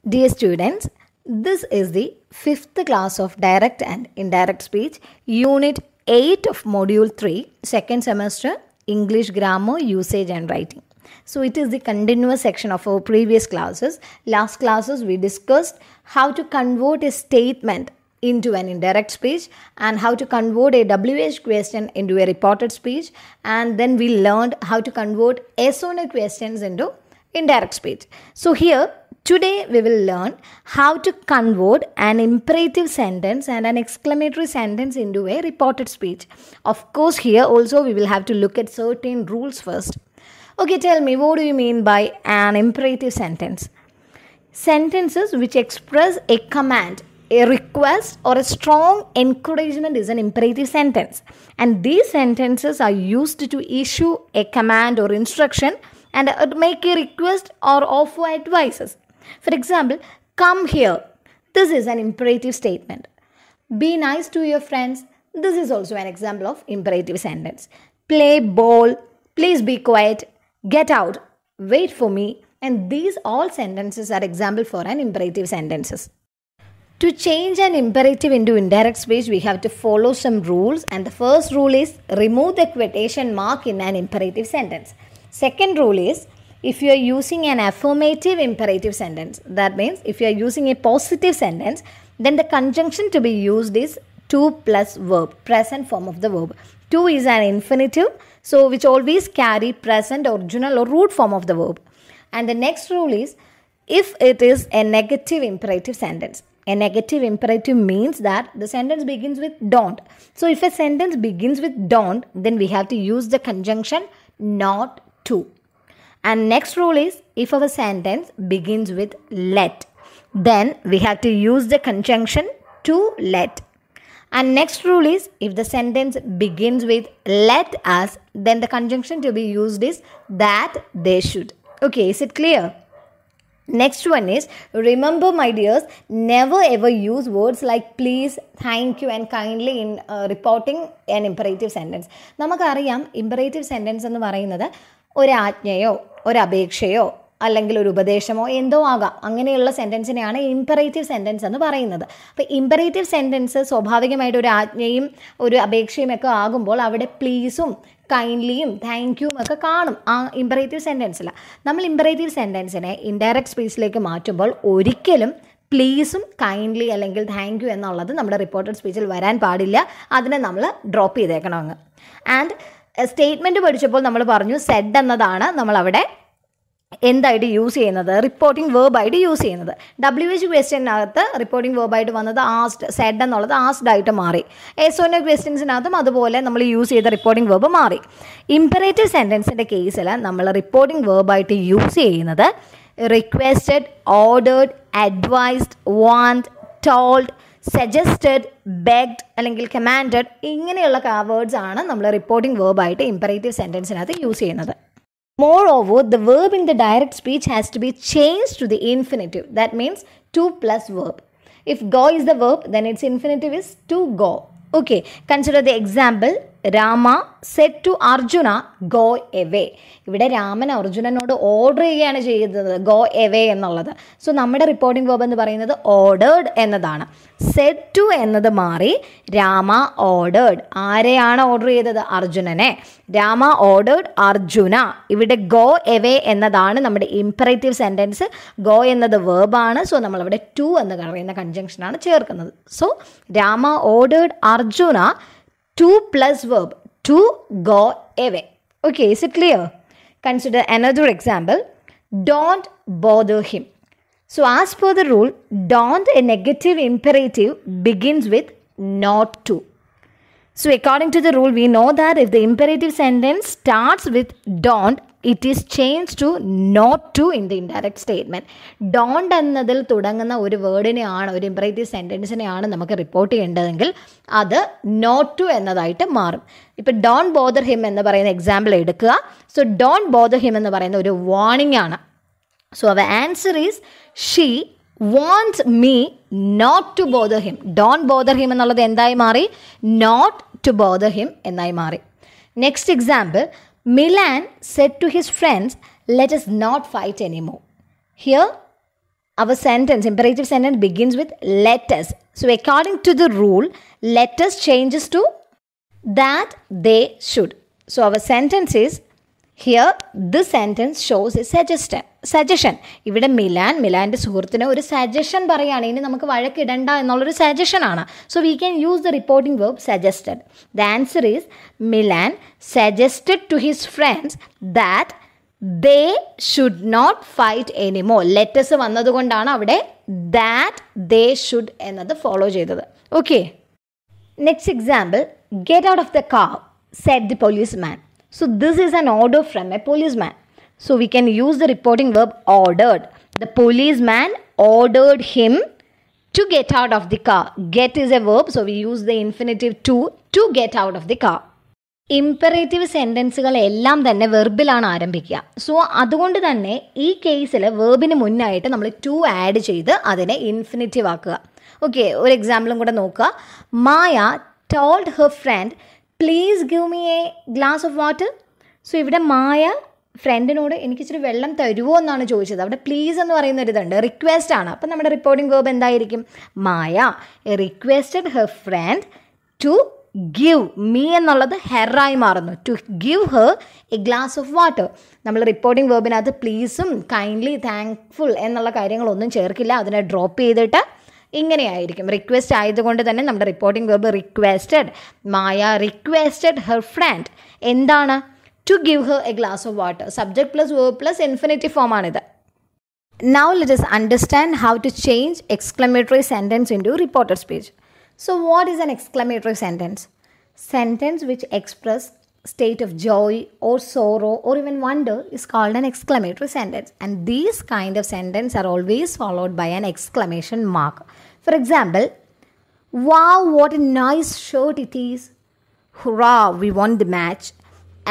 Dear students, this is the 5th class of Direct and Indirect Speech, Unit 8 of Module 3, 2nd semester, English Grammar, Usage and Writing. So it is the continuous section of our previous classes. Last classes we discussed how to convert a statement into an indirect speech and how to convert a WH question into a reported speech, and then we learned how to convert yes or no questions into indirect speech. So here today we will learn how to convert an imperative sentence and an exclamatory sentence into a reported speech. Of course, here also we will have to look at certain rules first. Okay, tell me, what do you mean by an imperative sentence? Sentences which express a command, a request or a strong encouragement is an imperative sentence, and these sentences are used to issue a command or instruction and make a request or offer advices. For example, come here. This is an imperative statement. Be nice to your friends. This is also an example of imperative sentence. Play ball. Please be quiet. Get out. Wait for me. And these all sentences are example for an imperative sentences. To change an imperative into indirect speech, we have to follow some rules, and the first rule is remove the quotation mark in an imperative sentence. Second rule is, if you are using an affirmative imperative sentence, that means if you are using a positive sentence, then the conjunction to be used is to plus verb, present form of the verb. To is an infinitive, so which always carry present, original or root form of the verb. And the next rule is, if it is a negative imperative sentence. A negative imperative means that the sentence begins with don't. So if a sentence begins with don't, then we have to use the conjunction not to. And next rule is, if our sentence begins with let, then we have to use the conjunction to let. And next rule is, if the sentence begins with let us, then the conjunction to be used is that they should. Okay, is it clear? Next one is, remember my dears, never ever use words like please, thank you and kindly in reporting an imperative sentence. നമുക്കറിയാം imperative sentence എന്ന് പറയുന്നത് ഒരു ആജ്ഞയോ ഒരു അപേക്ഷയോ അല്ലെങ്കിൽ ഒരു ഉപദേശമോ എന്തോ ആകാം, അങ്ങനെയുള്ള സെൻറ്റൻസിനെയാണ് ഇമ്പറേറ്റീവ് സെൻറ്റൻസ് എന്ന് പറയുന്നത്. അപ്പോൾ ഇമ്പറേറ്റീവ് സെൻറ്റൻസ് സ്വാഭാവികമായിട്ട് ഒരു ആജ്ഞയും ഒരു അപേക്ഷയും ഒക്കെ ആകുമ്പോൾ അവിടെ പ്ലീസും കൈൻഡ്ലിയും താങ്ക് യുവും ഒക്കെ കാണും ആ ഇമ്പറേറ്റീവ് സെൻറ്റൻസിൽ. നമ്മൾ ഇമ്പറേറ്റീവ് സെൻറ്റൻസിനെ ഇൻഡയറക്റ്റ് സ്പീച്ചിലേക്ക് മാറ്റുമ്പോൾ ഒരിക്കലും പ്ലീസും കൈൻഡ്ലി അല്ലെങ്കിൽ താങ്ക് യു എന്നുള്ളത് നമ്മുടെ റിപ്പോർട്ടഡ് സ്പീച്ചിൽ വരാൻ പാടില്ല. അതിനെ നമ്മൾ ഡ്രോപ്പ് ചെയ്തേക്കണം അങ്ങ്. ആൻഡ് സ്റ്റേറ്റ്മെൻറ്റ് പഠിച്ചപ്പോൾ നമ്മൾ പറഞ്ഞു സെഡ് എന്നതാണ് നമ്മളവിടെ എന്തായിട്ട് യൂസ് ചെയ്യുന്നത്, റിപ്പോർട്ടിംഗ് വേർബായിട്ട് യൂസ് ചെയ്യുന്നത്. WH ക്വസ്റ്റ്യനകത്ത് റിപ്പോർട്ടിംഗ് വേർബായിട്ട് വന്നത് ആസ്ഡ്, സെഡ് എന്നുള്ളത് ആസ്ഡ് ആയിട്ട് മാറി. എസോനോ ക്വസ്റ്റ്യൻസിനകത്തും അതുപോലെ നമ്മൾ യൂസ് ചെയ്ത റിപ്പോർട്ടിംഗ് വേർബ് മാറി. ഇമ്പറേറ്റീവ് സെൻറ്റൻസിൻ്റെ കേസിൽ നമ്മൾ റിപ്പോർട്ടിംഗ് വേർബായിട്ട് യൂസ് ചെയ്യുന്നത് requested, ordered, advised, want, told, suggested, begged അല്ലെങ്കിൽ കമാൻഡഡ്, ഇങ്ങനെയുള്ള വേർഡ്സ് ആണ് നമ്മൾ റിപ്പോർട്ടിംഗ് വേർബായിട്ട് ഇമ്പറേറ്റീവ് സെൻറ്റൻസിനകത്ത് യൂസ് ചെയ്യുന്നത്. Moreover, the verb in the direct speech has to be changed to the infinitive. That means to plus verb. If go is the verb, then its infinitive is to go. Okay, consider the example. Rama said to Arjuna, go away. ഇവിടെ രാമൻ അർജുനനോട് order ചെയ്യുകയാണ് ചെയ്യുന്നത് go away എന്നുള്ളത്. So നമ്മുടെ reporting verb എന്ന് പറയുന്നത് ordered എന്നതാണ്. Z to എന്നത് മാറി രാമ ഓർഡേർഡ്. ആരെയാണ് ഓർഡർ ചെയ്തത്? അർജുനനെ. രാമ ഓർഡേർഡ് അർജുന. ഇവിടെ ഗോ എവേ എന്നതാണ് നമ്മുടെ ഇമ്പറേറ്റീവ് സെൻറ്റൻസ്. ഗോ എന്നത് വേർബാണ്. സോ നമ്മളവിടെ ടു എന്ന് പറയുന്ന കൺജങ്ഷനാണ് ചേർക്കുന്നത്. So Rama ordered Arjuna to plus verb, to go away. Okay, is it clear? Consider another example. Don't bother him. So as per the rule, don't, a negative imperative, begins with not to. So according to the rule, we know that if the imperative sentence starts with don't, it is changed to not to in the indirect statement. Don't എന്നതിൽ തുടങ്ങുന്ന ഒരു വേർഡിനെയാണ്, ഒരു imperative സെൻറ്റൻസിനെയാണ് നമുക്ക് report ചെയ്യേണ്ടതെങ്കിൽ അത് not to എന്നതായിട്ട് മാറും. ഇപ്പോൾ don't bother him എന്ന് പറയുന്ന എക്സാമ്പിൾ എടുക്കുക. സോ ഡോണ്ട് ബോദർ ഹിം എന്ന് പറയുന്ന ഒരു വാർണിംഗ് ആണ്. So our answer is she wants me not to bother him. Don't bother him എന്നുള്ളത് എന്തായി മാറി? Not to bother him എന്നായി മാറി. Next example, Milan said to his friends, let us not fight anymore. Here our sentence, imperative sentence begins with let us. So according to the rule, let us changes to that they should. So our sentence is, here this sentence shows a suggestion. ഇവിടെ മിലാൻ്റെ സുഹൃത്തിന് ഒരു suggestion പറയുകയാണ്, ഇനി നമുക്ക് വഴക്കിടണ്ട എന്നുള്ളൊരു suggestion ആണ്. So we can use the reporting verb suggested. The answer is Milan suggested to his friends that they should not fight anymore. Let's വന്നതുകൊണ്ടാണ് അവിടെ ദാറ്റ് ദേ ഷുഡ് എന്നത് ഫോളോ ചെയ്തത്. Okay, next example, get out of the car said the policeman. So this is an order from a policeman. So we can use the reporting verb ordered. The policeman ordered him to get out of the car. Get is a verb, so we use the infinitive to get out of the car. Imperative സെൻറ്റൻസുകൾ എല്ലാം തന്നെ വെർബിലാണ് ആരംഭിക്കുക. So അതുകൊണ്ട് തന്നെ ഈ കേസിൽ വെർബിന് മുന്നായിട്ട് നമ്മൾ ടു ആഡ് ചെയ്ത് അതിനെ ഇൻഫിനിറ്റീവ് ആക്കുക. ഓക്കെ, ഒരു എക്സാമ്പിളും കൂടെ നോക്കുക. Maya told her friend please give me a glass of water. So ഇവിടെ മായ ഫ്രണ്ടിനോട് എനിക്ക് ഇച്ചിരി വെള്ളം തരുമോ എന്നാണ് ചോദിച്ചത്. അവിടെ പ്ലീസ് എന്ന് പറയുന്ന ഒരു ഇതുണ്ട്, റിക്വസ്റ്റ് ആണ്. അപ്പം നമ്മുടെ റിപ്പോർട്ടിംഗ് വേർബ് എന്തായിരിക്കും? Maya requested her friend to give. Me എന്നുള്ളത് ഹെറായി മാറുന്നു. To give her a glass of water. നമ്മൾ റിപ്പോർട്ടിംഗ് വേർബിനകത്ത് പ്ലീസും കൈൻഡ്ലി താങ്ക്ഫുൾ എന്നുള്ള കാര്യങ്ങളൊന്നും ചേർക്കില്ല. അതിനെ ഡ്രോപ്പ് ചെയ്തിട്ട് ഇങ്ങനെയായിരിക്കും. റിക്വസ്റ്റ് ആയതുകൊണ്ട് തന്നെ നമ്മുടെ reporting verb requested. Maya requested her friend എന്താണ്? To give her a glass of water. Subject plus verb plus infinitive ഫോമാണിത്. Now let us understand how to change exclamatory sentence into reported speech. So what is an exclamatory sentence? Sentence which express state of joy or sorrow or even wonder is called an exclamatory sentence, and these kind of sentence are always followed by an exclamation mark. For example, wow, what a nice shirt it is. Hurrah, we won the match.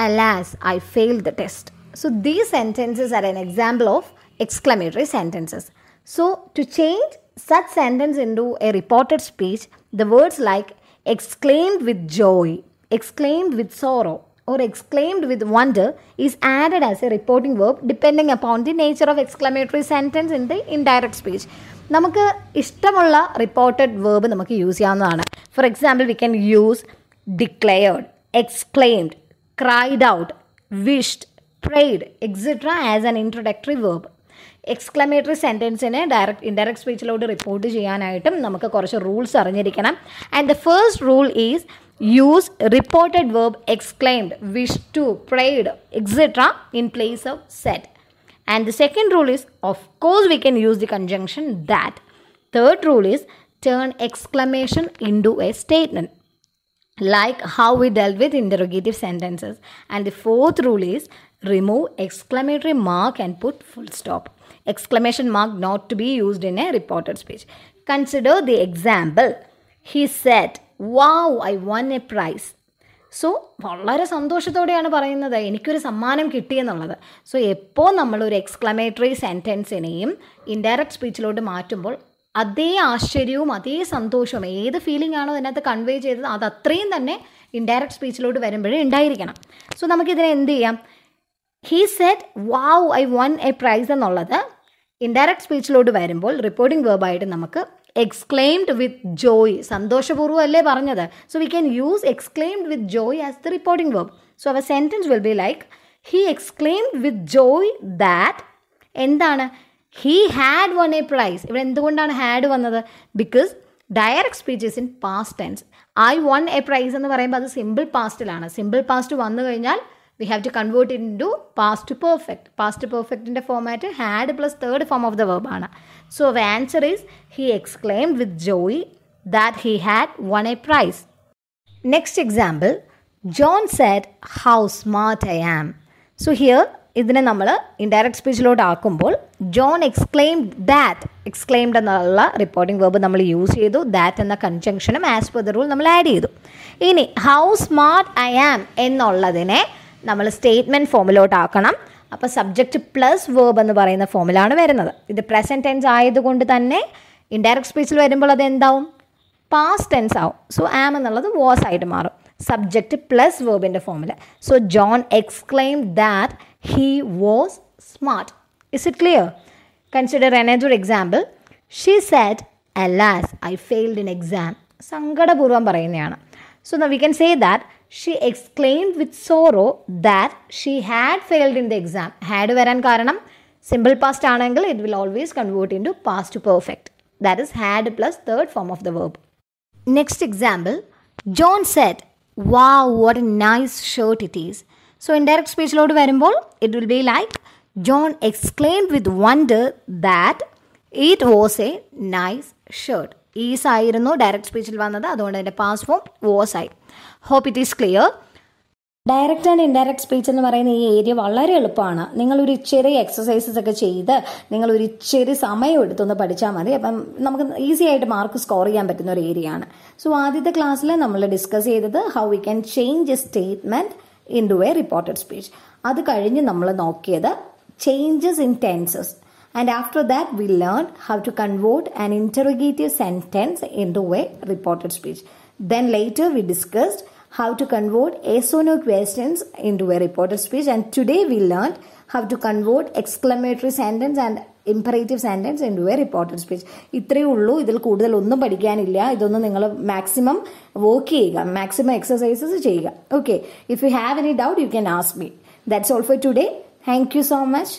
Alas, I failed the test. So these sentences are an example of exclamatory sentences. So to change such sentence into a reported speech, the words like exclaimed with joy, exclaimed with sorrow or exclaimed with wonder is added as a reporting verb depending upon the nature of exclamatory sentence in the indirect speech. നമുക്ക് ഇഷ്ടമുള്ള reported verb നമുക്ക് use ചെയ്യാവുന്നതാണ്. For example, we can use declared, exclaimed, cried out, wished, prayed etcetera as an introductory verb. Exclamatory സെൻറ്റൻസിനെ indirect സ്പീച്ചിലോട്ട് report ചെയ്യാനായിട്ടും നമുക്ക് കുറച്ച് rules അറിഞ്ഞിരിക്കണം. And the first rule is use reported verb exclaimed, wished to, prayed, etc. in place of said. And the second rule is, of course, we can use the conjunction that. Third rule is turn exclamation into a statement, like how we dealt with interrogative sentences. And the fourth rule is remove exclamatory mark and put full stop. Exclamation mark not to be used in a reported speech. Consider the example. He said, wow, I won a prize. So വളരെ സന്തോഷത്തോടെയാണ് പറയുന്നത് എനിക്കൊരു സമ്മാനം കിട്ടിയെന്നുള്ളത്. So എപ്പോൾ നമ്മളൊരു exclamatory സെൻറ്റൻസിനെയും indirect സ്പീച്ചിലോട്ട് മാറ്റുമ്പോൾ അതേ ആശ്ചര്യവും അതേ സന്തോഷവും ഏത് ഫീലിംഗ് ആണോ അതിനകത്ത് കൺവേ ചെയ്തത് അത് അത്രയും തന്നെ ഇൻഡയറക്റ്റ് സ്പീച്ചിലോട്ട് വരുമ്പോഴേ ഉണ്ടായിരിക്കണം. സോ നമുക്കിതിനെ എന്ത് ചെയ്യാം? He said wow I won a prize എന്നുള്ളത് ഇൻഡയറക്റ്റ് സ്പീച്ചിലോട്ട് വരുമ്പോൾ റിപ്പോർട്ടിംഗ് വേർബായിട്ട് നമുക്ക് exclaimed with joy, സന്തോഷപൂർവ്വം അല്ലേ പറഞ്ഞത്. So we can use exclaimed with joy as the reporting verb. So our sentence will be like, he exclaimed with joy that എന്താണ്? he had won a prize. ഇവിടെ എന്തുകൊണ്ടാണ് had വന്നത്? because direct speech is in past tense. I won a prize എന്ന് പറയുമ്പോൾ അത് simple പാസ്റ്റിലാണ്. Simple past വന്നു കഴിഞ്ഞാൽ we have to convert it into past perfect. Past perfect in the format had plus third form of the verb ആണ്. So the answer is he exclaimed with joy that he had won a prize. Next example, John said how smart I am. So here ഇതിനെ നമ്മൾ indirect സ്പീച്ചിലോട്ട് ആക്കുമ്പോൾ John exclaimed that, exclaimed എന്നുള്ള reporting verb നമ്മൾ use ചെയ്തു, that എന്ന കൺജങ്ഷനും as per the rule നമ്മൾ add ചെയ്തു. ഇനി ഹൗ സ്മാർട്ട് ഐ ആം എന്നുള്ളതിനെ നമ്മൾ സ്റ്റേറ്റ്മെൻറ്റ് ഫോമിലോട്ട് ആക്കണം. അപ്പോൾ സബ്ജക്റ്റ് പ്ലസ് വേർബ് എന്ന് പറയുന്ന ഫോമിലാണ് വരുന്നത്. ഇത് പ്രസൻറ്റ് ടെൻസ് ആയതുകൊണ്ട് തന്നെ ഇൻഡയറക്റ്റ് സ്പീച്ചിൽ വരുമ്പോൾ അത് എന്താവും? പാസ്റ്റ് ടെൻസ് ആവും. സോ ആം എന്നുള്ളത് വാസ് ആയിട്ട് മാറും. സബ്ജക്റ്റ് പ്ലസ് വേർബിൻ്റെ ഫോമിൽ. So John exclaimed that he was smart. Is it clear? Consider another example. She said, alas, I failed in exam. സങ്കടപൂർവ്വം പറയുന്നതാണ്. So now we can say that she exclaimed with sorrow that she had failed in the exam. Had വരാൻ കാരണം simple past ആണെങ്കിൽ it will always convert into past perfect. That is had plus third form of the verb. Next example, John said, wow, what a nice shirt it is. So indirect speech ലോട് വരുമ്പോൾ it will be like John exclaimed with wonder that it was a nice shirt. Is ആയിരുന്നു direct സ്പീച്ചിൽ വന്നത്, അതുകൊണ്ട് അതിൻ്റെ past form was ആയി. Hope it is clear. Direct and indirect speech എന്ന് പറയുന്ന ഈ ഏരിയ വളരെ എളുപ്പമാണ്. നിങ്ങളൊരു ചെറിയ എക്സസൈസസ് ഒക്കെ ചെയ്ത് നിങ്ങളൊരു ചെറിയ സമയം എടുത്തൊന്ന് പഠിച്ചാൽ മതി. അപ്പം നമുക്ക് ഈസി ആയിട്ട് മാർക്ക് സ്കോർ ചെയ്യാൻ പറ്റുന്ന ഒരു ഏരിയ ആണ്. സോ ആദ്യത്തെ ക്ലാസ്സിൽ നമ്മൾ ഡിസ്കസ് ചെയ്തത് how we can change a statement into a reported speech. അത് കഴിഞ്ഞ് നമ്മൾ നോക്കിയത് changes in tenses. And after that, we learned how to convert an interrogative sentence into a reported speech. Then later, we discussed how to convert yes or no questions into a reported speech. And today, we learned how to convert exclamatory sentence and imperative sentence into a reported speech. ഇത്രയേ ഉള്ളൂ. ഇതിൽ കൂടുതൽ ഒന്നും പഠിക്കാനില്ല. ഇതൊന്നും നിങ്ങൾ maximum work ചെയ്യുക, maximum exercises ചെയ്യുക. Okay. If you have any doubt, you can ask me. That's all for today. Thank you so much.